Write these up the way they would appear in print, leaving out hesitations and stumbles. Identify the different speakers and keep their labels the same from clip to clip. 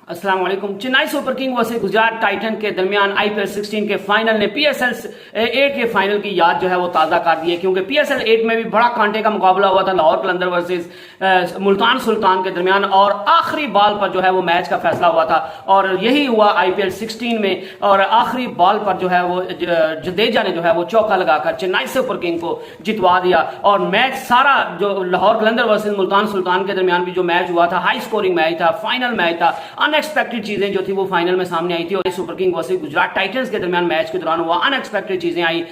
Speaker 1: अस्सलाम वालेकुम। Chennai super king versus Gujarat Titan के दरमियान आईपीएल 16 के फाइनल ने पीएसएल 8 के फाइनल की याद जो है वो ताज़ा कर दी है, क्योंकि पीएसएल 8 में भी बड़ा कांटे का मुकाबला हुआ था लाहौर कलंदर वर्सेस मुल्तान सुल्तान के दरमियान, और आखिरी बॉल पर जो है वो मैच का फैसला हुआ था। और यही हुआ आईपीएल 16 में, और आखिरी बॉल पर जो है वो जडेजा ने जो है वो चौका लगाकर चेन्नई सुपर किंग को जितवा दिया। और मैच सारा जो लाहौर कलंदर वर्सेस मुल्तान सुल्तान के दरमियान भी जो मैच हुआ था, हाई स्कोरिंग मैच था, फाइनल मैच था। अनएक्सपेक्टेड चीजें जो थी वो फाइनल में सामने आई थी, और super king versus Gujarat titans के दरमियान मैच के दौरान हुआ अनएक्सपेक्टेड चीजें आई।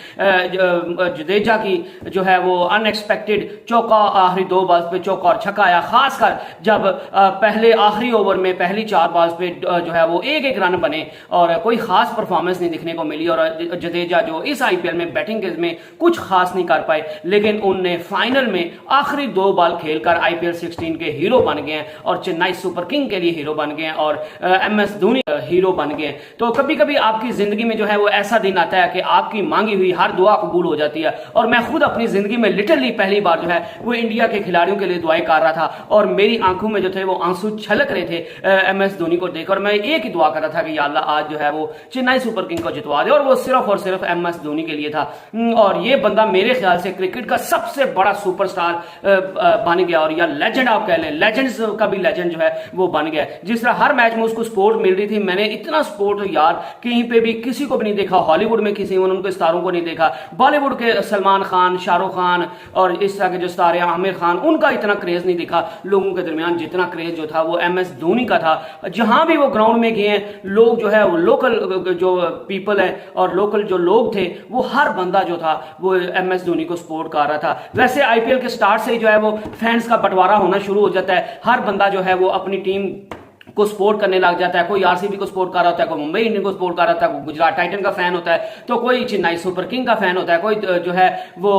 Speaker 1: जडेजा की जो है वो अनएक्सपेक्टेड चौका, आखिरी 2 बॉल्स पे चौका और छक्का आया, खासकर जब पहले आखिरी ओवर में पहली 4 बॉल्स पे जो है वो एक रन बने और कोई खास परफॉर्मेंस नहीं दिखने को मिली। और जडेजा जो इस आईपीएल में बैटिंग में कुछ खास नहीं कर पाए, लेकिन उनने फाइनल में आखिरी 2 बॉल खेलकर आईपीएल 16 के हीरो बन गए हैं और चेन्नई सुपर किंग के लिए हीरो बन गए हैं, और एमएस धोनी हीरो बन गए। तो कभी कभी आपकी जिंदगी में जो है वो ऐसा दिन आता है कि आपकी मांगी हुई हर दुआ कबूल हो जाती है। और मैं खुद अपनी जिंदगी में लिटरली पहली बार जो है वो इंडिया के खिलाड़ियों के लिए दुआएं कर रहा था, और मेरी आंखों में जो थे वो आंसू छलक रहे थे एमएस धोनी को देखकर। मैं एक ही दुआ कर रहा था कि या अल्लाह आज जो है वो चेन्नई सुपर किंग को जितवा दे, और वो सिर्फ और सिर्फ एमएस धोनी के लिए था। और ये बंदा मेरे ख्याल से क्रिकेट का सबसे बड़ा सुपरस्टार बन गया, और या लेजेंड आप कह लें, लेजेंड्स का भी लेजेंड जो है वो बन गया। जिस तरह हर मैच में उसको सपोर्ट मिल रही थी, मैंने इतना सपोर्ट यार कहीं पे भी किसी को भी नहीं देखा। हॉलीवुड में किसी उनके स्टारों को नहीं देखा, बॉलीवुड के सलमान खान, शाहरुख खान और इस तरह के जो स्टार हैं, आमिर खान, उनका इतना क्रेज नहीं दिखा लोगों के दरमियान जितना क्रेज जो था वो एमएस धोनी का था। जहां भी वो ग्राउंड में गए हैं, लोग जो है वो लोकल जो पीपल है और लोकल जो लोग थे, वो हर बंदा जो था वो एमएस धोनी को सपोर्ट कर रहा था। वैसे आईपीएल के स्टार्ट से ही जो है वो फैंस का बंटवारा होना शुरू हो जाता है। हर बंदा जो है वो अपनी टीम को सपोर्ट करने लग जाता है। कोई आरसीबी को सपोर्ट कर रहा होता है, कोई मुंबई इंडियन को सपोर्ट कर रहा होता है, कोई गुजरात टाइटन का फैन होता है, तो कोई चेन्नई सुपर किंग का फैन होता है, कोई जो है वो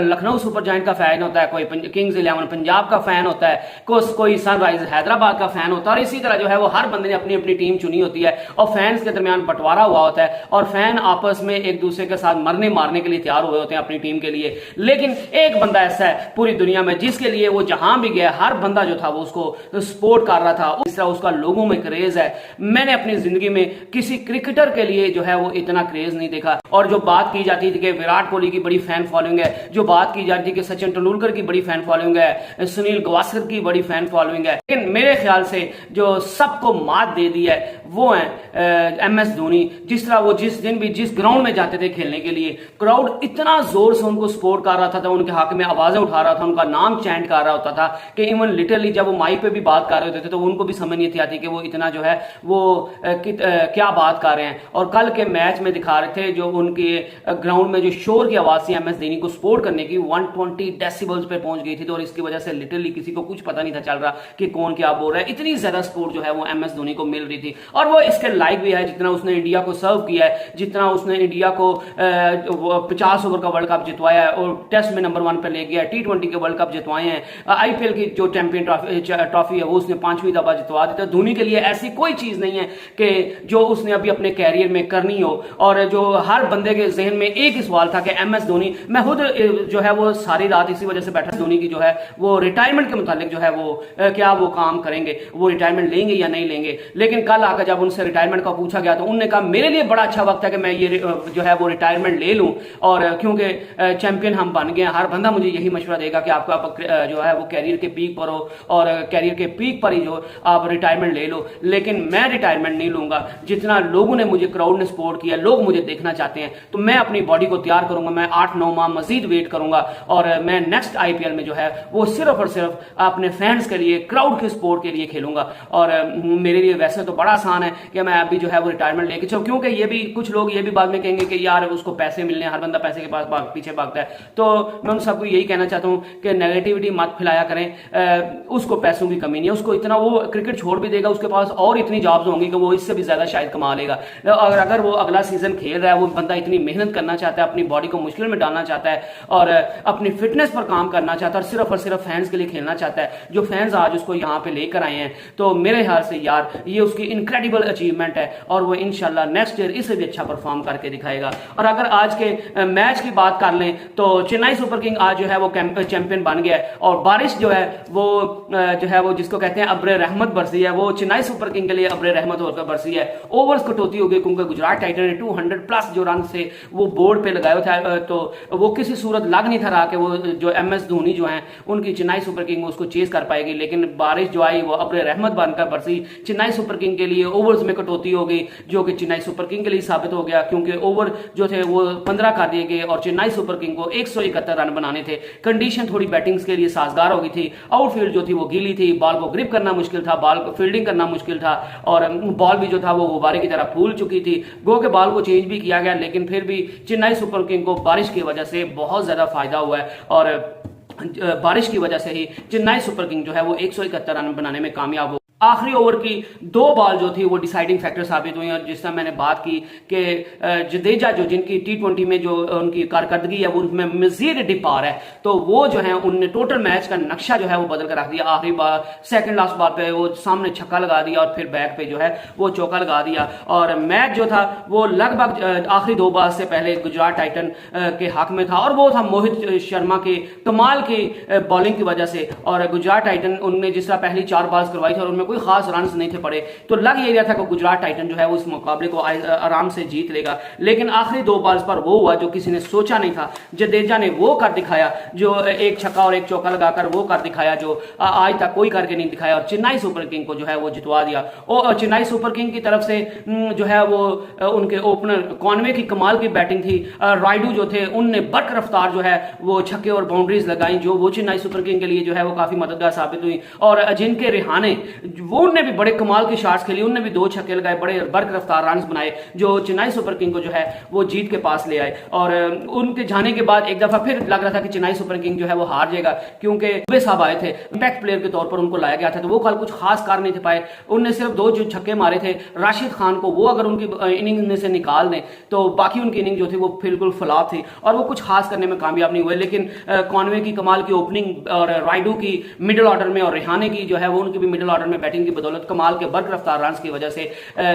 Speaker 1: लखनऊ सुपर जायंट का फैन होता है, कोई किंग्स 11 पंजाब का फैन होता है, कोई सनराइज हैदराबाद का फैन होता है। और इसी तरह जो है वो हर बंदे ने अपनी अपनी टीम चुनी होती है, और फैंस के दरमियान बंटवारा हुआ होता है, और फैन आपस में एक दूसरे के साथ मरने मारने के लिए तैयार हुए होते हैं अपनी टीम के लिए। लेकिन एक बंदा ऐसा है पूरी दुनिया में जिसके लिए वो जहां भी गया हर बंदा जो था वो उसको सपोर्ट कर रहा था, इस तरह उसका लोगों में क्रेज है। मैंने अपनी जिंदगी में किसी क्रिकेटर के लिए जो है वो इतना क्रेज नहीं देखा। और जो बात की जाती थी कि विराट कोहली की बड़ी फैन फॉलोइंग है, जो बात की जाती थी कि सचिन तेंदुलकर की बड़ी फैन फॉलोइंग है, सुनील गावस्कर की बड़ी फैन फॉलोइंग है, लेकिन मेरे ख्याल से जो सबको मात दे दी है वो है एमएस धोनी। जिस तरह वो जिस दिन भी जिस ग्राउंड में जाते थे खेलने के लिए, क्राउड इतना जोर से उनको सपोर्ट कर रहा था, उनके हक में आवाजें उठा रहा था, उनका नाम चैंट कर रहा होता था कि इवन लिटरली जब वो माइक पे भी बात कर रहे होते थे तो उनको भी समझ नहीं आती कि वो इतना जो है वो क्या बात कर रहे हैं। और कल के मैच में दिखा रहे थे जो उनके ग्राउंड में जो शोर की आवाज थी एमएस धोनी को सपोर्ट करने की, 120 डेसिबल्स पे पहुंच गई थी। तो और इसकी वजह से लिटरली किसी को कुछ पता नहीं था चल रहा कि कौन क्या बोल रहा है। इतनी ज्यादा सपोर्ट जो है वो एमएस धोनी को मिल रही थी, और वो इसके लायक भी है जितना उसने इंडिया को सर्व किया है, जितना उसने इंडिया को 50 ओवर का वर्ल्ड कप जितवाया है, और टेस्ट में नंबर 1 पे ले गया, T20 के वर्ल्ड कप जितवाए हैं, आईपीएल की जो चैंपियन ट्रॉफी है वो उसने 5वीं दफा जितवा दी। धोनी के लिए ऐसी कोई चीज नहीं है कि जो उसने अभी अपने कैरियर में करनी हो। और जो हर बंदे के जहन में एक ही सवाल था कि एमएस धोनी, मैं खुद जो है वो सारी रात इसी वजह से बैठा, धोनी की जो है वो रिटायरमेंट के मुतालिक जो है वो क्या वो काम करेंगे, वो रिटायरमेंट लेंगे या नहीं लेंगे। लेकिन कल आकर जब उनसे रिटायरमेंट का पूछा गया तो उन्होंने कहा मेरे लिए बड़ा अच्छा वक्त है कि मैं ये जो है वो रिटायरमेंट ले लूं, और क्योंकि चैंपियन हम बन गए। हर बंदा मुझे यही मशवरा देगा कि आपका जो है वो कैरियर के पीक पर हो, और कैरियर के पीक पर ही जो आप रिटायरमेंट ले लो। लेकिन मैं रिटायरमेंट नहीं लूंगा। जितना लोगों ने मुझे, क्राउड ने सपोर्ट किया, लोग मुझे देखना चाहते हैं, तो मैं अपनी बॉडी को तैयार करूंगा। मैं 8-9 माह मजीद वेट करूंगा, और मैं नेक्स्ट आईपीएल में जो है वो सिर्फ और सिर्फ अपने फैंस के लिए, क्राउड के सपोर्ट के लिए खेलूंगा। और मेरे लिए वैसे तो बड़ा आसान है कि मैं अभी जो है वो रिटायरमेंट लेके चलूं, क्योंकि ये भी कुछ लोग ये भी बाद में कहेंगे कि यार उसको पैसे मिलने, हर बंदा पैसे के पास पीछे भागता है। तो मैं उन सबको यही कहना चाहता हूं कि नेगेटिविटी मत फैलाया करें। उसको पैसों की कमी नहीं है, उसको इतना, वो क्रिकेट छोड़ भी देगा, उसके पास और इतनी जॉब्स होंगी कि वो इससे भी ज्यादा शायद कमा लेगा। और अगर वो अगला सीजन खेल रहा है, वो बंदा इतनी मेहनत करना चाहता है, अपनी बॉडी को मुश्किल में डालना चाहता है, और अपनी फिटनेस पर काम करना चाहता है, और सिर्फ फैंस के लिए खेलना चाहता है, जो फैंस आज उसको यहाँ पे लेकर आए हैं, तो मेरे ख्याल से यार ये उसकी इनक्रेडिबल अचीवमेंट है, और वो इंशाल्लाह नेक्स्ट ईयर इससे भी अच्छा परफॉर्म करके दिखाएगा। और अगर आज के मैच की बात कर लें तो चेन्नई सुपर किंग आज जो है वो चैंपियन बन गया है, और बारिश जो है वो जो है वो जिसको कहते हैं अब्र रहमत बरसी है, वो चेन्नई सुपर किंग के लिए अब्रे रहमत होकर बरसी है। ओवर्स कटौती हो गई क्योंकि गुजरात टाइटन ने 200 प्लस जो रन से वो बोर्ड पे लगाए थे, तो वो किसी सूरत लग नहीं था रहा कि वो जो MS धोनी जो है उनकी चेन्नई सुपर किंग उसको चेज कर पाएगी। लेकिन बारिश जो आई वो अब्रे रहमत बनकर बरसी चेन्नई सुपर किंग के लिए। ओवर्स में कटौती हो गई जो कि चेन्नई सुपर किंग के लिए साबित हो गया, क्योंकि ओवर जो थे वो 15 कर दिए गए और चेन्नई सुपर किंग को 171 रन बनाने थे। कंडीशन थोड़ी बैटिंग्स के लिए साजगार हो गई थी। आउटफील्ड जो थी वो गीली थी, बॉल को ग्रिप करना मुश्किल था, बॉल को फील्डिंग करना मुश्किल था और बॉल भी जो था वो गुब्बारे की तरह फूल चुकी थी। गो के बॉल को चेंज भी किया गया, लेकिन फिर भी चेन्नई सुपर किंग को बारिश की वजह से बहुत ज्यादा फायदा हुआ है और बारिश की वजह से ही चेन्नई सुपर किंग जो है वो 171 रन बनाने में कामयाब हो। आखिरी ओवर की 2 बॉल जो थी वो डिसाइडिंग फैक्टर साबित हुई और जिस तरह मैंने बात की कि जडेजा जो जिनकी T20 में जो उनकी कारकर्दगी है वो उनमें मजीद डिप आ रहा है, तो वो जो है उनने टोटल मैच का नक्शा जो है वो बदल कर रख दिया। आखिरी बार सेकंड लास्ट बॉल पे वो सामने छक्का लगा दिया और फिर बैक पे जो है वो चौका लगा दिया और मैच जो था वो लगभग आखिरी 2 बॉल से पहले गुजरात टाइटन के हक में था और वो था मोहित शर्मा के कमाल की बॉलिंग की वजह से। और गुजरात टाइटन उनने जिस तरह पहली 4 बॉल्स करवाई थी और उनमें कोई खास रन नहीं थे पड़े, तो लग ये रहा था कि गुजरात टाइटन जो है उस मुकाबले को आराम से जीत लेगा। लेकिन आखिरी 2 बॉल्स पर वो हुआ जो किसी ने सोचा नहीं था। जडेजा ने वो कर दिखाया जो एक छक्का और एक चौका लगाकर वो कर दिखाया जो आज तक कोई करके नहीं दिखाया और चेन्नई सुपर किंग को जो है वो जितवा दिया। और चेन्नई सुपर किंग की तरफ से जो है वो उनके ओपनर कॉनवे की कमाल की बैटिंग थी। राइडू जो थे उनने बर्क रफ्तार जो है वो छक्के और बाउंड्रीज लगाई जो वो चेन्नई सुपर किंग के लिए जो है वो काफी मददगार साबित हुई। और अजिंक्य रिहाने वो उनने भी बड़े कमाल की शॉट्स खेली, उनने भी 2 छक्के लगाए, बड़े बर्क रफ्तार रन बनाए जो चेन्नई सुपर किंग को जो है वो जीत के पास ले आए। और उनके जाने के बाद एक दफा फिर लग रहा था कि चेन्नई सुपर किंग जो है वो हार जाएगा, क्योंकि दुबे साहब आए थे, इंपैक्ट प्लेयर के तौर पर उनको लाया गया था, तो वो कल कुछ खास कर नहीं थे पाए। उनने सिर्फ 2 जो छक्के मारे थे राशिद खान को, वो अगर उनकी इनिंग में से निकाल दें तो बाकी उनकी इनिंग जो थी वो बिल्कुल फ्लॉप थी और वो कुछ खास करने में कामयाब नहीं हुए। लेकिन कॉनवे की कमाल की ओपनिंग और राइडू की मिडिल ऑर्डर में और रिहाने की जो है वो उनकी भी मिडिल ऑर्डर में बैटिंग की बदौलत कमाल के बर्क रफ्तार रन की वजह से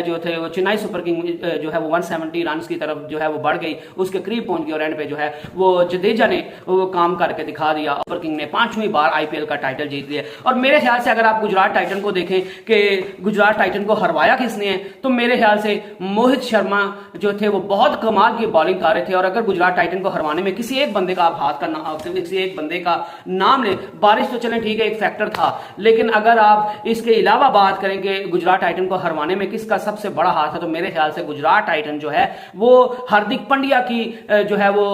Speaker 1: जो थे वो चेन्नई सुपर किंग जो है वो 170 रन की तरफ जो है वो बढ़ गई, उसके करीब पहुंच गई और एंड पे जो है वो जडेजा ने वो काम करके दिखा दिया। सुपर किंग ने 5वीं बार IPL का टाइटल जीत लिया। और मेरे ख्याल से अगर आप गुजरात टाइटन को देखें कि गुजरात टाइटन को हरवाया किसने है, तो मेरे ख्याल से मोहित शर्मा जो थे वो बहुत कमाल की बॉलिंग कर रहे थे। और अगर गुजरात टाइटन को हरवाने में किसी एक बंदे का आप हाथ का किसी एक बंदे का नाम ले, बारिश तो चलें ठीक है एक फैक्टर था, लेकिन अगर आप इसके अलावा बात करें कि गुजरात टाइटन को हरवाने में किसका सबसे बड़ा हाथ है, तो मेरे ख्याल से गुजरात टाइटन जो है वो हार्दिक पांड्या की जो है वो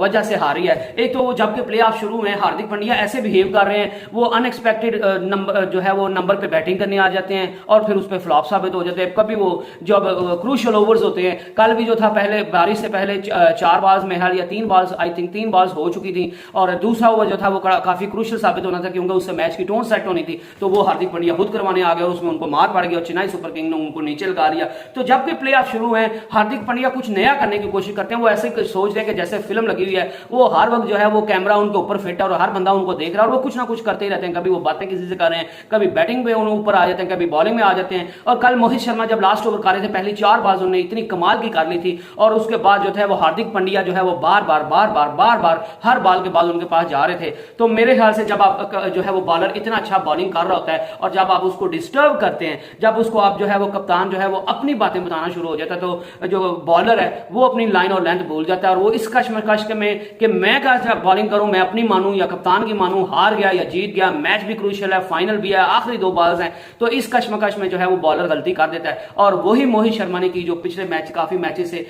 Speaker 1: वजह से हारी है। एक तो जबकि प्लेऑफ शुरू हुए हार्दिक पांड्या ऐसे बिहेव कर रहे हैं, वो अनएक्सपेक्टेड नंबर जो है वो नंबर पे बैटिंग करने आ जाते हैं और फिर उस पर फ्लॉप साबित हो जाते हैं। कभी वो जब क्रूशियल ओवर्स होते हैं, कल भी जो था पहले बारिश से पहले 4 बॉल्स में या 3 बॉल्स आई थिंक 3 बॉल्स हो चुकी थी और दूसरा ओवर जो था वो काफी क्रूशियल साबित होना था क्योंकि उससे मैच की टोन सेट होनी थी, तो वो हार्दिक पांड्या खुद करवाने आ गया, उसमें उनको मार पड़ गई और चेन्नई सुपर किंग ने उनको नीचे लगा दिया। तो जब भी प्ले ऑफ शुरू हुए हार्दिक पांड्या कुछ नया करने की कोशिश करते हैं, वो ऐसे सोच रहे हैं कि जैसे फिल्म लगी हुई है, वो हर वक्त जो है वो कैमरा उनके ऊपर फिट है और हर बंदा उनको देख रहा है और वो कुछ ना कुछ करते ही रहते हैं। कभी वो बातें किसी से कर रहे हैं, कभी बैटिंग में ऊपर आ जाते हैं, कभी बॉलिंग में आ जाते हैं। और कल मोहित शर्मा जब लास्ट ओवर कर रहे थे, पहली 4 बॉल्स उन्होंने इतनी कमाल की कर ली थी और उसके बाद जो है वो हार्दिक पांड्या जो है वो बार बार हर बॉल के बाद उनके पास जा रहे थे। तो मेरे ख्याल से जब आप जो है वो बॉलर इतना अच्छा बॉलिंग कर रहा होता है और जब आप उसको डिस्टर्ब करते हैं, जब उसको आप जो है वो कप्तान जो है वो अपनी बातें बताना शुरू हो जाता है, तो जो बॉलर है वो अपनी लाइन और लेंथ भूल जाता है और वो इस कश्मकश में कि मैं क्या बॉलिंग करूं, मैं अपनी मानूं या कप्तान की मानूं, हार गया या जीत गया, मैच भी क्रूशियल है, फाइनल भी है, आखिरी 2 बॉल्स हैं, तो इस कश्मकश में जो है वो बॉलर गलती कर देता है। और वही मोहित शर्मा ने की जो पिछले मैच काफी मैचेस से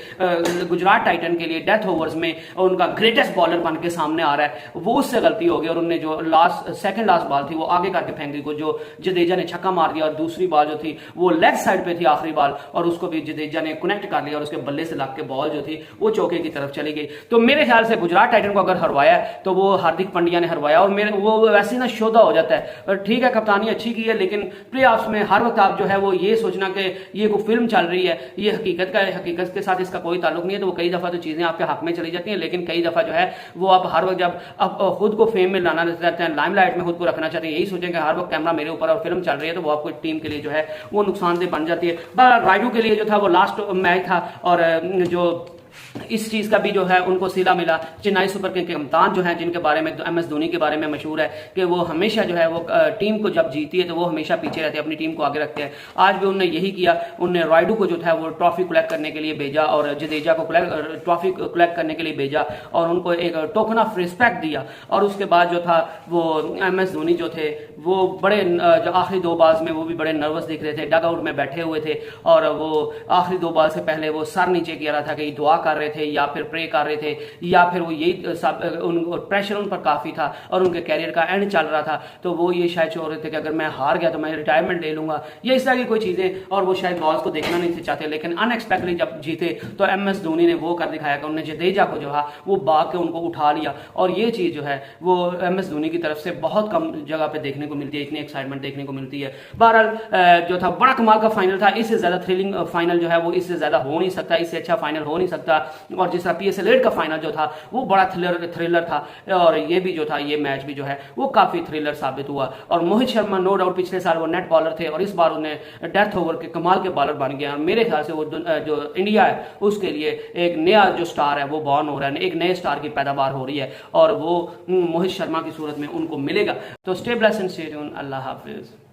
Speaker 1: गुजरात टाइटन के लिए डेथ ओवर्स में उनका ग्रेटेस्ट बॉलर बन के सामने आ रहा है, वो उससे गलती हो गई और उन्होंने जो सेकंड लास्ट बॉल थी वो आगे करके फेंक दी, को जो जडेजा ने छक्का मार दिया और दूसरी बॉल जो थी वो लेग साइड पे थी आखिरी बॉल और उसको भी जडेजा ने कनेक्ट कर लिया और उसके बल्ले से लग के बॉल जो थी वो चौके की तरफ चली गई। तो मेरे ख्याल से गुजरात टाइटन को अगर हरवाया तो वो हार्दिक पांड्या ने हरवाया और मेरे वो वैसे ना शोधा हो जाता है। ठीक है कप्तानी अच्छी की है, लेकिन प्ले ऑफ्स में हर वक्त आप जो है वो ये सोचना कि ये कोई फिल्म चल रही है, ये हकीकत का है, हकीकत के साथ इसका कोई ताल्लुक नहीं है, तो वो कई दफा तो चीजें आपके हक में चली जाती हैं, लेकिन कई दफा जो है वो आप हर वक्त जब आप खुद को फेम में लाना चाहते हैं, लाइमलाइट में खुद को रखना चाहते हैं, यही सोचें कि हर वक्त कैमरा मेरे ऊपर और फिल्म चल रही है, तो वो आपको टीम के लिए जो है वो नुकसानदेह बन जाती है। राइडू के लिए जो था वो लास्ट मैच था और जो इस चीज का भी जो है उनको सिला मिला। चेन्नई सुपर किंग के कप्तान जो है, जिनके बारे में MS धोनी के बारे में मशहूर है कि वो हमेशा जो है वो टीम को जब जीती है तो वो हमेशा पीछे रहते हैं, अपनी टीम को आगे रखते हैं। आज भी उन्होंने यही किया। उन्होंने राइडू को जो था वो ट्रॉफी कलेक्ट करने के लिए भेजा और जडेजा को ट्रॉफी कलेक्ट करने के लिए भेजा और उनको एक टोकन ऑफ रिस्पेक्ट दिया। और उसके बाद जो था वो MS धोनी जो थे वो बड़े जो आखिरी 2 बॉल्स में वो भी बड़े नर्वस दिख रहे थे, डग आउट में बैठे हुए थे और वो आखिरी 2 बॉल से पहले वो सर नीचे किया रहा था कि दुआ कर रहे थे या फिर प्रे कर रहे थे या फिर वो यही सब प्रेशर उन पर काफी था और उनके कैरियर का एंड चल रहा था। तो वो ये शायद चाह रहे थे कि अगर मैं हार गया तो मैं रिटायरमेंट ले लूंगा, ये इस तरह की कोई चीजें, और वो शायद बॉल्स को देखना नहीं थे चाहते। लेकिन अनएक्सपेक्टेडली जब जीते तो MS धोनी ने वो कर दिखाया कि उन्होंने जडेजा को जो है वो भाग के उनको उठा लिया। और ये चीज जो है वो MS धोनी की तरफ से बहुत कम जगह पे देखने को मिलती है, इतनी एक्साइटमेंट देखने को मिलती है। बहरहाल जो था बड़ा कमाल का फाइनल था। इससे ज्यादा थ्रिलिंग फाइनल जो है वो इससे ज्यादा हो नहीं सकता, इससे अच्छा फाइनल हो नहीं सकता। और जिस तरह PSL 8 का फाइनल जो था वो बड़ा थ्रिलर था और ये भी जो था ये मैच भी जो है वो काफी थ्रिलर साबित हुआ। और मोहित शर्मा नो डाउट पिछले साल वो नेट बॉलर थे और इस बार उन्हें डेथ ओवर के कमाल के बॉलर बन गया। मेरे ख्याल से वो जो इंडिया है उसके लिए एक नया जो स्टार है वो बॉर्न हो रहा है, एक नए स्टार की पैदावार हो रही है और वो मोहित शर्मा की सूरत में उनको मिलेगा। तो stay blessed and stay tuned. Allah Hafiz.